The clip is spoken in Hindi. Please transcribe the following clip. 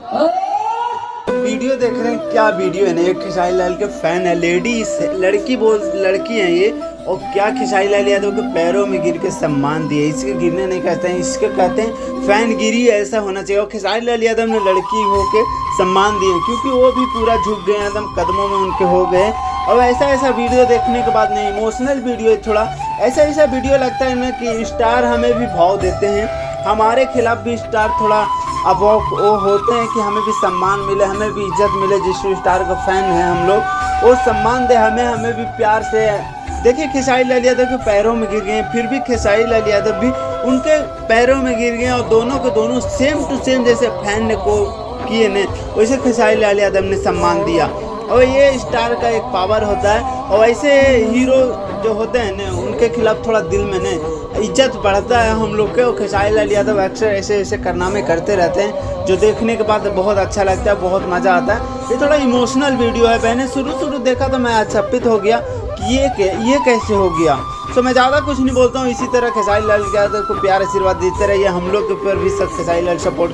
वीडियो देख रहे हैं, क्या वीडियो है ना। एक खेसारी लाल के फैन है, लड़की है ये, और क्या खेसारी लाल यादव के पैरों में गिर के सम्मान दिए। इसके गिरने नहीं कहते हैं, इसके कहते हैं फैन गिरी, ऐसा होना चाहिए। और खेसारी लाल यादव ने लड़की हो के सम्मान दिए, क्योंकि वो भी पूरा झुक गए, एकदम कदमों में उनके हो गए। और ऐसा वीडियो देखने के बाद नहीं, इमोशनल वीडियो, थोड़ा ऐसा वीडियो लगता है ना कि स्टार हमें भी भाव देते हैं, हमारे खिलाफ भी स्टार थोड़ा अब वो होते हैं कि हमें भी सम्मान मिले, हमें भी इज्जत मिले। जिस स्टार का फैन है हम लोग, वो सम्मान दे हमें भी प्यार से। देखिए खेसारी लाल यादव के पैरों में गिर गए, फिर भी खेसारी लाल यादव भी उनके पैरों में गिर गए, और दोनों के दोनों सेम टू सेम जैसे फैन ने को किए ने, वैसे खेसारी लाल यादव ने सम्मान दिया। और ये स्टार का एक पावर होता है। और ऐसे हीरो जो होते हैं ना, उनके खिलाफ थोड़ा दिल में न इज्जत बढ़ता है हम लोग के। और खेसारी लाल यादव अक्सर ऐसे कारनामे करते रहते हैं, जो देखने के बाद बहुत अच्छा लगता है, बहुत मज़ा आता है। ये थोड़ा इमोशनल वीडियो है। मैंने शुरू देखा तो मैं आश्चर्यचकित हो गया कि ये कैसे हो गया। तो मैं ज़्यादा कुछ नहीं बोलता हूँ। इसी तरह खेसारी लाल यादव को प्यार आशीर्वाद देते रहिए, हम लोग के ऊपर भी सब खेसारी लाल सपोर्ट